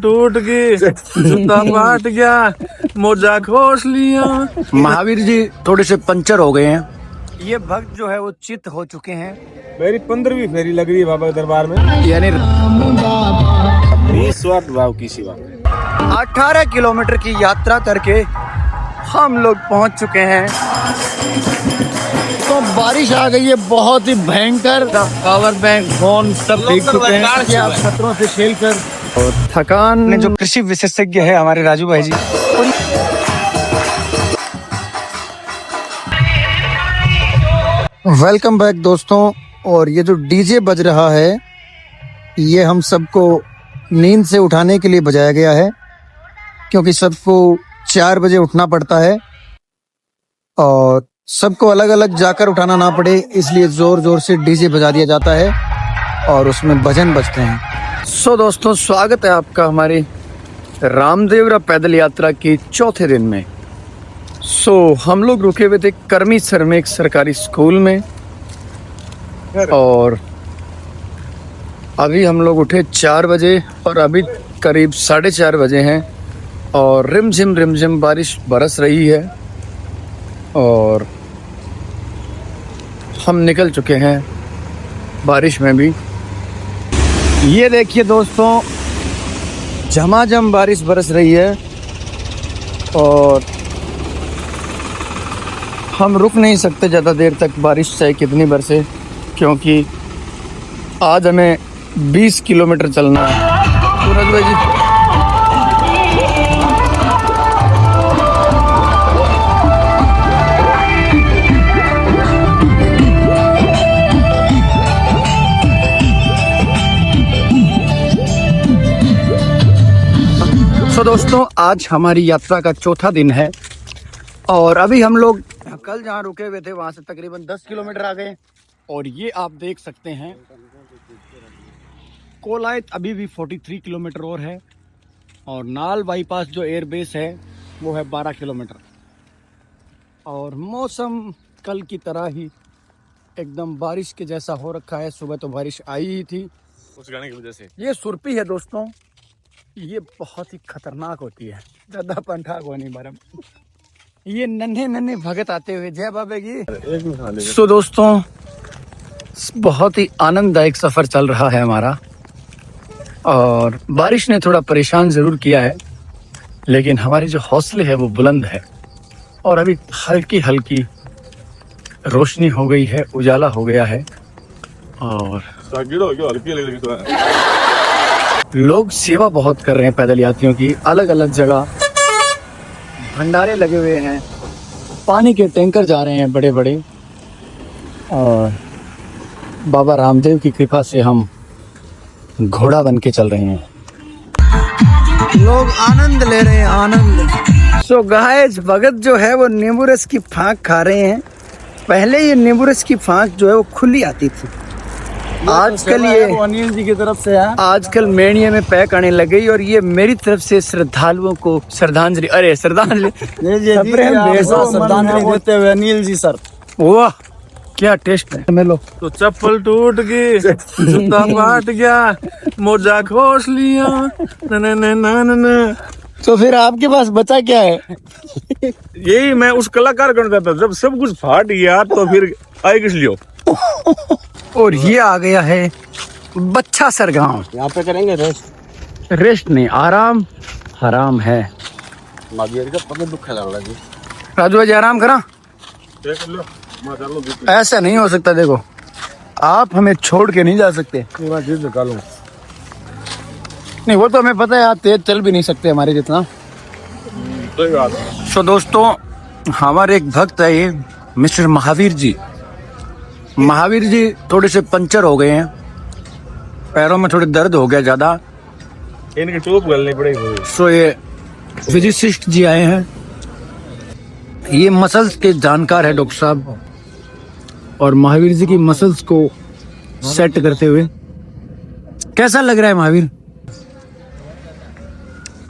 टूट गई, जूता फाट गया, मोजा खोस लिया। महावीर जी थोड़े से पंचर हो गए हैं। ये भक्त जो है वो चित हो चुके हैं। मेरी 15वीं फेरी लग रही है बाबा के दरबार में। यानी 20 वाट भाव की सिवा 18 किलोमीटर की यात्रा करके हम लोग पहुंच चुके हैं। तो बारिश आ गई है बहुत ही भयंकर। पावर बैंक फोन सब भीग चुके हैं कि आप खतरों से खेल कर। और थकान ने जो कृषि विशेषज्ञ है हमारे राजू भाई जी, वेलकम बैक दोस्तों। और ये जो डीजे बज रहा है ये हम सबको नींद से उठाने के लिए बजाया गया है, क्योंकि सबको 4 बजे उठना पड़ता है और सबको अलग अलग जाकर उठाना ना पड़े, इसलिए जोर जोर से डीजे बजा दिया जाता है और उसमें भजन बजते हैं। सो दोस्तों, स्वागत है आपका हमारी रामदेवरा पैदल यात्रा की चौथे दिन में। हम लोग रुके हुए थे करमीसर में एक सरकारी स्कूल में और अभी हम लोग उठे 4 बजे और अभी करीब 4:30 बजे हैं और रिमझिम बारिश बरस रही है और हम निकल चुके हैं बारिश में भी। ये देखिए दोस्तों, झमाझम बारिश बरस रही है और हम रुक नहीं सकते ज़्यादा देर तक, बारिश चाहे कितनी बरसे, क्योंकि आज हमें 20 किलोमीटर चलना है। सूरज भाई जी, दोस्तों आज हमारी यात्रा का चौथा दिन है और अभी हम लोग कल जहाँ रुके हुए थे वहाँ से तकरीबन 10 किलोमीटर आ गए। और ये आप देख सकते हैं कोलायत अभी भी 43 किलोमीटर और है और नाल बाईपास जो एयरबेस है वो है 12 किलोमीटर। और मौसम कल की तरह ही एकदम बारिश के जैसा हो रखा है। सुबह तो बारिश आई ही थी उस गाने की वजह से। ये सुरपी है दोस्तों, ये बहुत ही खतरनाक होती है, ज़्यादा पंठा को नहीं बरम। ये नन्हे भगत आते हुए, जय बाबा की। सो दोस्तों, बहुत ही आनंददायक सफर चल रहा है हमारा और बारिश ने थोड़ा परेशान जरूर किया है, लेकिन हमारे जो हौसले है वो बुलंद है और अभी हल्की हल्की रोशनी हो गई है, उजाला हो गया है और लोग सेवा बहुत कर रहे हैं पैदल यात्रियों की। अलग अलग जगह भंडारे लगे हुए हैं, पानी के टैंकर जा रहे हैं बड़े बड़े और बाबा रामदेव की कृपा से हम घोड़ा बन के चल रहे हैं। लोग आनंद ले रहे हैं, आनंद। सो गाइस, भगत जो है वो नींबू रस की फांक खा रहे हैं। पहले ये नींबू रस की फांक जो है वो खुली आती थी, आजकल ये अनिल जी की तरफ से है। आजकल मेड़िए में पैक आने लग गई और ये मेरी तरफ से श्रद्धालुओं को श्रद्धांजलि, अरे श्रद्धांजलि श्रद्धांजलि देते हुए अनिल जी सर। वाह, क्या टेस्ट है। मिलो तो चप्पल टूट गई, जूता फाट गया, मोजा खोस लिया। न तो फिर आपके पास बचा क्या है? यही मैं उस कलाकार करता था, जब सब कुछ फाट गया तो फिर आए किस लियो। और ये आ गया है बच्चा सर गाँव। यहाँ पे करेंगे रेस्ट नहीं, आराम हराम है। राजू भाई आराम करा, ऐसा नहीं हो सकता। देखो, आप हमें छोड़ के नहीं जा सकते। नहीं, वो तो हमें पता है, आप तेज चल भी नहीं सकते हमारे जितना। तो दोस्तों, हमारे एक भक्त है ये मिस्टर महावीर जी। महावीर जी थोड़े से पंचर हो गए हैं, पैरों में थोड़े दर्द हो गया ज़्यादा, इनकी टोप गलनी पड़ेगी। सो ये फिजिसिस्ट जी आए हैं, ये मसल्स के जानकार है डॉक्टर साहब, और महावीर जी की मसल्स को सेट करते हुए। कैसा लग रहा है महावीर?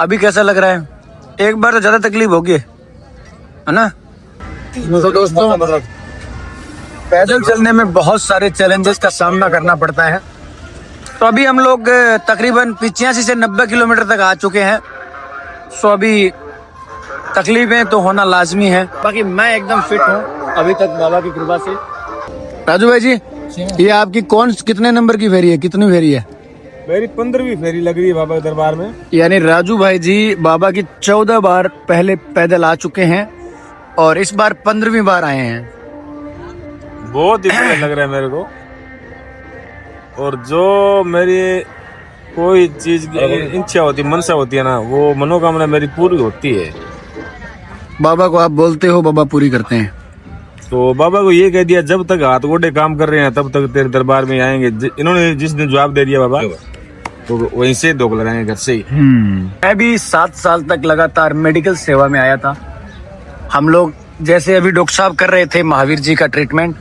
अभी कैसा लग रहा है? एक बार तो ज़्यादा तकलीफ होगी, है ना? तो दोस्तों, पैदल चलने में बहुत सारे चैलेंजेस का सामना करना पड़ता है तो अभी हम लोग तकरीबन 85 से 90 किलोमीटर तक आ चुके हैं। सो अभी तकलीफें तो होना लाजमी है, बाकी मैं एकदम फिट हूँ अभी तक बाबा की कृपा से। राजू भाई जी, ये आपकी कितने नंबर की फेरी है, कितनी फेरी है? मेरी 15वीं फेरी लग रही है बाबा के दरबार में। यानी राजू भाई जी बाबा की 14 बार पहले पैदल आ चुके हैं और इस बार 15वीं बार आए हैं। बहुत ही बढ़िया लग रहा है मेरे को। और जो मेरी कोई चीज की इच्छा होती है, मनसा होती है ना, वो मनोकामना मेरी पूरी होती है। बाबा को आप बोलते हो, बाबा पूरी करते हैं। तो बाबा को ये कह दिया, जब तक हाथ गोडे काम कर रहे हैं तब तक तेरे दरबार में आएंगे। इन्होंने जिस दिन जवाब दे दिया बाबा, तो वहीं से धोख लगाएंगे घर से ही। मैं भी 7 साल तक लगातार मेडिकल सेवा में आया था। हम लोग जैसे अभी डॉक्टर साहब कर रहे थे महावीर जी का ट्रीटमेंट,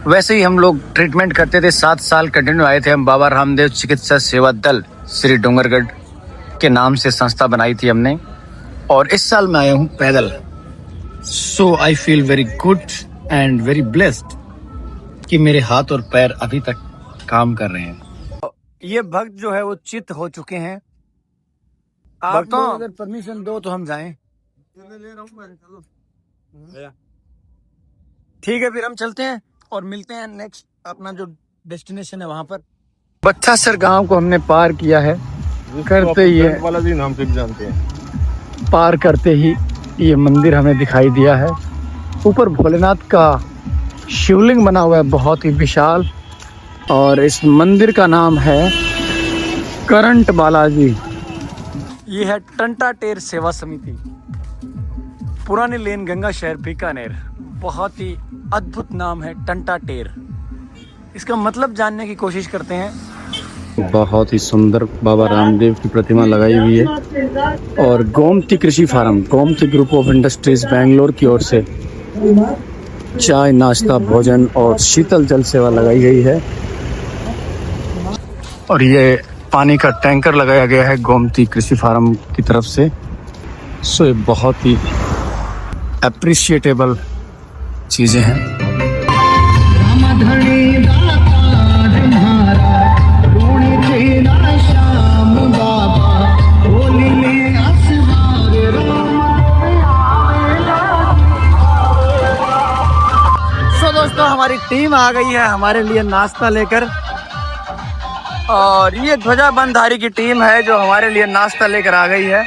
वैसे ही हम लोग ट्रीटमेंट करते थे। 7 साल कंटिन्यू आए थे हम। बाबा रामदेव चिकित्सा सेवा दल श्री डोंगरगढ़ के नाम से संस्था बनाई थी हमने, और इस साल मैं आया हूँ पैदल। So I feel very good and very blessed कि मेरे हाथ और पैर अभी तक काम कर रहे हैं। ये भक्त जो है वो चित्त हो चुके हैं। भक्तों अगर परमिशन दो तो हम जाएं। ठीक है, फिर हम चलते हैं और मिलते हैं नेक्स्ट अपना जो डेस्टिनेशन है वहां पर। बच्चासर गांव को हमने पार किया है। करते ही वाला भी नाम ठीक जानते हैं। पार करते ही ये मंदिर हमें दिखाई दिया है। ऊपर भोलेनाथ का शिवलिंग बना हुआ है, बहुत ही विशाल, और इस मंदिर का नाम है करंट बालाजी। ये है टंटा टेर सेवा समिति, पुरानी लेन, गंगा शहर, बीकानेर। बहुत ही अद्भुत नाम है टंटा टेर। इसका मतलब जानने की कोशिश करते हैं। बहुत ही सुंदर बाबा रामदेव की प्रतिमा लगाई हुई है, और गोमती कृषि farm, Gomti group of industries Bangalore की ओर से चाय, नाश्ता, भोजन और शीतल जल सेवा लगाई गई है। और ये पानी का टैंकर लगाया गया है गोमती कृषि फार्म की तरफ से। सो ये बहुत ही अप्रिशिएटेबल चीज़ें हैं। तो दोस्तों हमारी टीम आ गई है हमारे लिए नाश्ता लेकर, और ये ध्वजाबंधधारी की टीम है जो हमारे लिए नाश्ता लेकर आ गई है।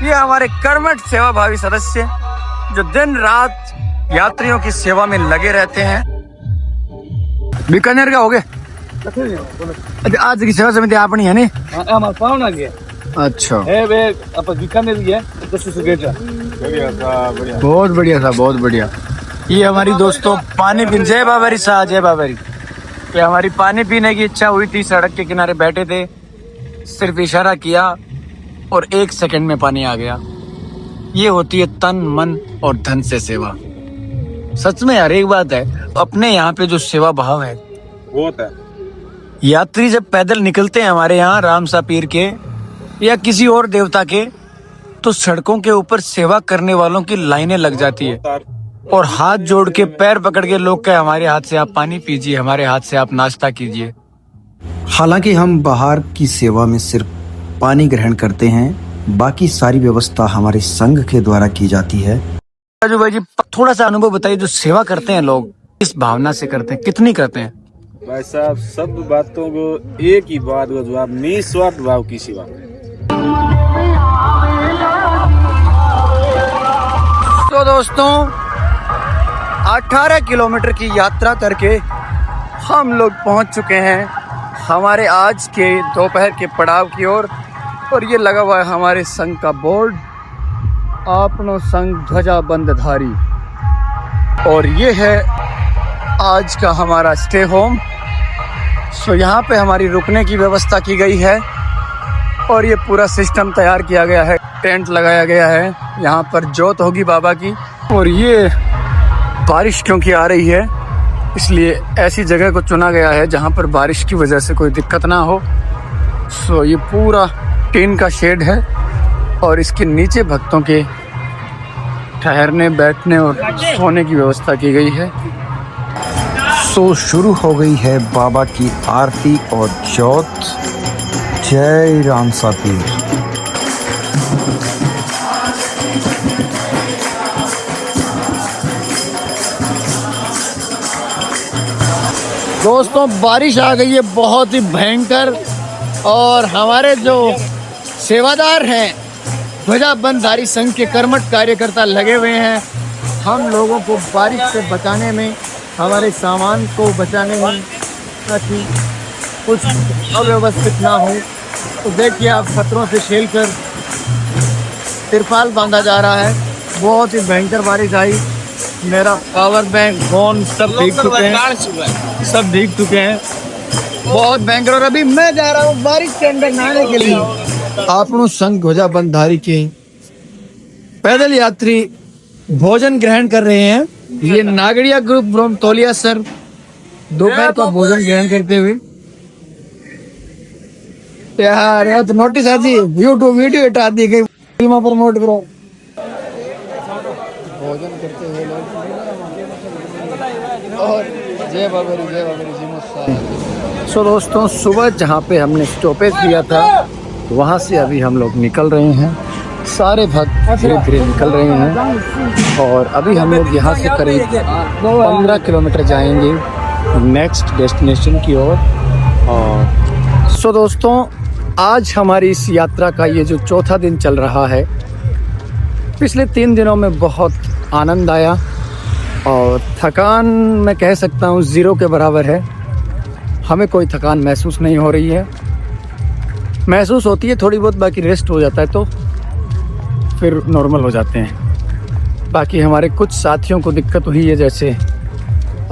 ये हमारे कर्मठ सेवाभावी सदस्य जो दिन रात यात्रियों की सेवा में लगे रहते हैं। बीकानेर का हो गए आज की सेवा समिति अपनी है नहीं? अच्छा, बहुत बढ़िया था, बहुत बढ़िया। ये हमारी दोस्तों पानी पीने, जय बाबरी साहब, जय बाबरी। ये हमारी पानी पीने की इच्छा हुई थी, सड़क के किनारे बैठे थे, सिर्फ इशारा किया और 1 सेकंड में पानी आ गया। ये होती है तन, मन और धन से सेवा। सच में यार, एक बात है, अपने यहाँ पे जो सेवा भाव है बहुत है। यात्री जब पैदल निकलते हैं हमारे यहाँ रामसा पीर के या किसी और देवता के, तो सड़कों के ऊपर सेवा करने वालों की लाइनें लग जाती है, और हाथ जोड़ के पैर पकड़ के लोग कहे हमारे हाथ से आप पानी पीजिए, हमारे हाथ से आप नाश्ता कीजिए। हालांकि हम बाहर की सेवा में सिर्फ पानी ग्रहण करते हैं, बाकी सारी व्यवस्था हमारे संघ के द्वारा की जाती है। राजू भाई जी, थोड़ा सा अनुभव बताइए, जो सेवा करते हैं लोग किस भावना से करते हैं, कितनी करते हैं? भाई साहब, सब बातों को एक ही बात का जवाब, निस्वार्थ भाव की सेवा। तो दोस्तों 18 किलोमीटर की यात्रा करके हम लोग पहुंच चुके हैं हमारे आज के दोपहर के पड़ाव की ओर, और ये लगा हुआ है हमारे संघ का बोर्ड, आपनो संघ ध्वजा बंधधारी। और ये है आज का हमारा स्टे होम। सो यहाँ पे हमारी रुकने की व्यवस्था की गई है, और ये पूरा सिस्टम तैयार किया गया है, टेंट लगाया गया है, यहाँ पर जोत होगी बाबा की। और ये बारिश क्योंकि आ रही है, इसलिए ऐसी जगह को चुना गया है जहाँ पर बारिश की वजह से कोई दिक्कत ना हो। सो ये पूरा टीन का शेड है, और इसके नीचे भक्तों के ठहरने, बैठने और सोने की व्यवस्था की गई है। सो शुरू हो गई है बाबा की आरती और जोत। जय राम सापीर। दोस्तों बारिश आ गई है बहुत ही भयंकर, और हमारे जो सेवादार हैं ध्वजा बंधधारी संघ के कर्मठ कार्यकर्ता लगे हुए हैं हम लोगों को बारिश से बचाने में, हमारे सामान को बचाने में, ताकि कुछ अव्यवस्थित ना हो। तो देखिए आप खतरों से खेलकर तिरपाल बांधा जा रहा है। बहुत ही भयंकर बारिश आई। मेरा पावर बैंक फोन सब भीग चुके हैं, सब भीग चुके हैं, बहुत भयंकर। और अभी मैं जा रहा हूँ बारिश के अंदर नहाने के लिए। आपनों संघ ध्वजा बंधधारी के पैदल यात्री भोजन ग्रहण कर रहे हैं। ये नागरिया ग्रुप फ्रॉम तौलिया सर दोपहर का भोजन ग्रहण करते हुए। यार ये तो नोटिस आती है, यूट्यूब वीडियो हटा दी गई, फिल्म प्रमोट करो। भोजन करते हुए लोग और जय बाबरी जी मुस्ताद। सो दोस्तों सुबह जहाँ पे हमने स्टॉपेज दिया था वहाँ से अभी हम लोग निकल रहे हैं। सारे भक्त धीरे धीरे निकल रहे हैं और अभी हम लोग यहाँ से करीब 15 किलोमीटर जाएंगे नेक्स्ट डेस्टिनेशन की ओर। और सो दोस्तों आज हमारी इस यात्रा का ये जो चौथा दिन चल रहा है, पिछले 3 दिनों में बहुत आनंद आया और थकान मैं कह सकता हूँ 0 के बराबर है। हमें कोई थकान महसूस नहीं हो रही है, महसूस होती है थोड़ी बहुत, बाकी रेस्ट हो जाता है तो फिर नॉर्मल हो जाते हैं। बाकी हमारे कुछ साथियों को दिक्कत हुई है, जैसे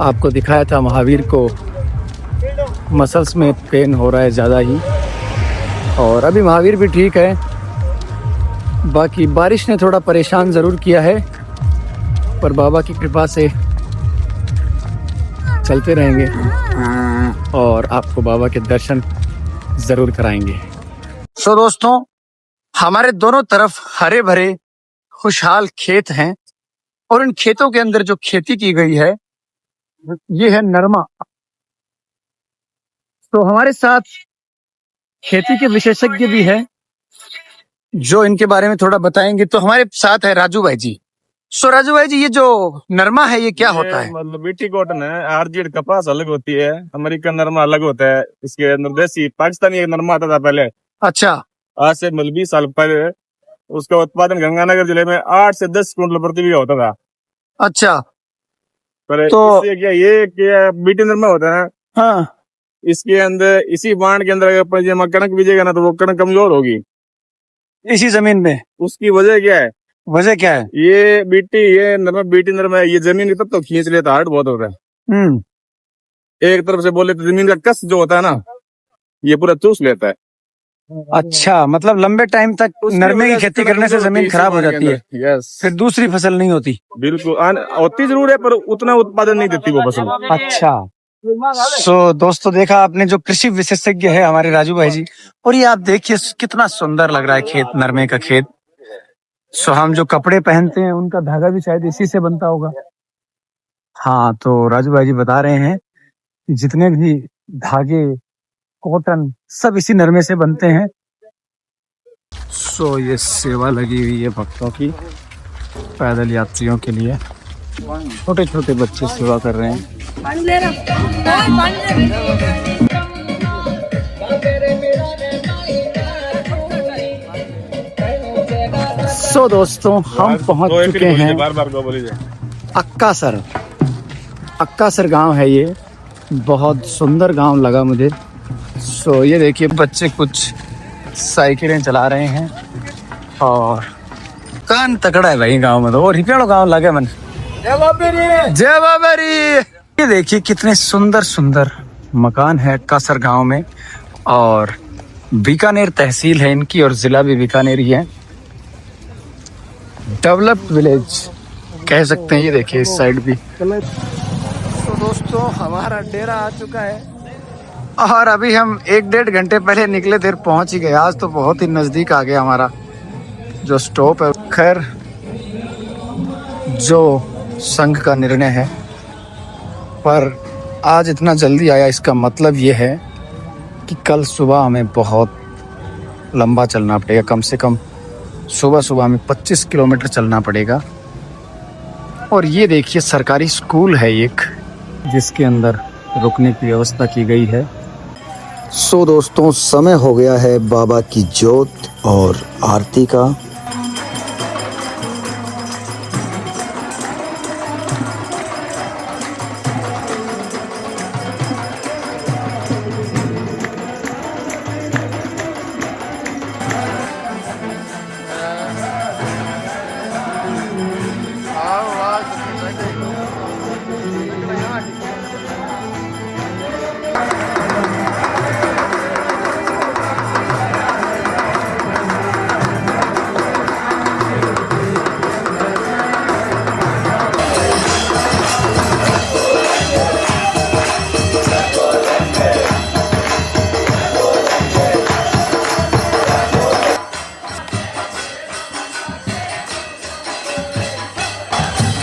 आपको दिखाया था महावीर को मसल्स में पेन हो रहा है ज़्यादा ही, और अभी महावीर भी ठीक है। बाकी बारिश ने थोड़ा परेशान ज़रूर किया है, पर बाबा की कृपा से चलते रहेंगे और आपको बाबा के दर्शन ज़रूर कराएंगे। सो दोस्तों हमारे दोनों तरफ हरे भरे खुशहाल खेत हैं और इन खेतों के अंदर जो खेती की गई है ये है नरमा। तो हमारे साथ खेती के विशेषज्ञ भी हैं जो इनके बारे में थोड़ा बताएंगे। तो हमारे साथ है राजू भाई जी। सो राजू भाई जी ये जो नरमा है ये क्या होता है? मतलब बीटी कॉटन है, आरजेड कपास अलग होती है, अमेरिकन नरमा अलग होता है। इसके अंदर देसी पाकिस्तानी एक नरमा आता था पहले। अच्छा। आज से 20 साल पहले उसका उत्पादन गंगानगर जिले में 8 से 10 कुंटल प्रति बीघा होता था। अच्छा। पर तो इससे क्या बीटी नरमा होता है। हाँ। इसके अंदर इसी बांड के अंदर अगर जब कणक बीजेगा ना तो वो कणक कमजोर होगी इसी जमीन में। उसकी वजह क्या है? वजह क्या है? ये बीटी नरमा है, ये जमीन की तब तो खींच लेता, हार्ड बहुत होता है। एक तरफ से बोले तो जमीन का कस जो होता है ना ये पूरा चूस लेता है। अच्छा, मतलब लंबे टाइम तक नरमे की खेती करने से जमीन खराब हो जाती है। यस। फिर दूसरी फसल नहीं होती। बिल्कुल होती जरूर है पर उतना उत्पादन नहीं देती वो फसल। अच्छा। सो दोस्तों देखा आपने जो कृषि विशेषज्ञ है हमारे राजू भाई जी, और ये आप देखिए कितना सुंदर लग रहा है खेत, नरमे का खेत। सो हम जो कपड़े पहनते हैं उनका धागा भी शायद इसी से बनता होगा। हाँ, तो राजू भाई जी बता रहे हैं जितने भी धागे कॉटन सब इसी नरमे से बनते हैं। सो ये सेवा लगी हुई है भक्तों की, पैदल यात्रियों के लिए। छोटे छोटे बच्चे सेवा कर रहे हैं। सो दोस्तों हम पहुंच चुके हैं अक्कासर। अक्कासर गांव है ये, बहुत सुंदर गांव लगा मुझे। सो ये देखिए बच्चे कुछ साइकिलें चला रहे हैं और कान तकड़ा है भाई गांव में तो। और हिपेड़ो गांव लगे मन। जय बाबेरी। ये देखिए कितने सुंदर सुंदर मकान है अक्कासर गांव में, और बीकानेर तहसील है इनकी और जिला भी बीकानेर ही है। डेवलप्ड विलेज कह सकते हैं। ये देखिए इस साइड भी। तो दोस्तों हमारा डेरा आ चुका है और अभी हम 1-1.5 घंटे पहले निकले, देर पहुंच ही गए। आज तो बहुत ही नजदीक आ गया हमारा जो स्टॉप है। खैर जो संघ का निर्णय है, पर आज इतना जल्दी आया, इसका मतलब ये है कि कल सुबह हमें बहुत लंबा चलना पड़ेगा। कम से कम सुबह सुबह हमें 25 किलोमीटर चलना पड़ेगा। और ये देखिए सरकारी स्कूल है एक, जिसके अंदर रुकने की व्यवस्था की गई है। सो दोस्तों, समय हो गया है बाबा की जोत और आरती का।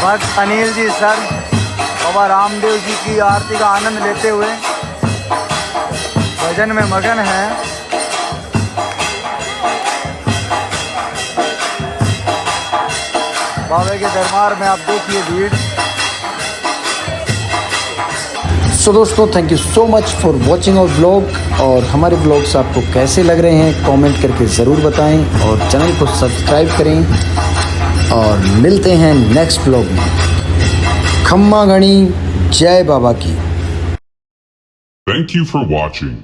भक्त अनिल जी सर बाबा रामदेव जी की आरती का आनंद लेते हुए भजन में मगन है। बाबा के दरबार में आप देखिए भीड़। सो दोस्तों, thank you so much for watching our vlog. और हमारे व्लॉग्स आपको कैसे लग रहे हैं कमेंट करके ज़रूर बताएं और चैनल को सब्सक्राइब करें। और मिलते हैं नेक्स्ट व्लॉग में। खम्मा गणी, जय बाबा की। Thank you for watching.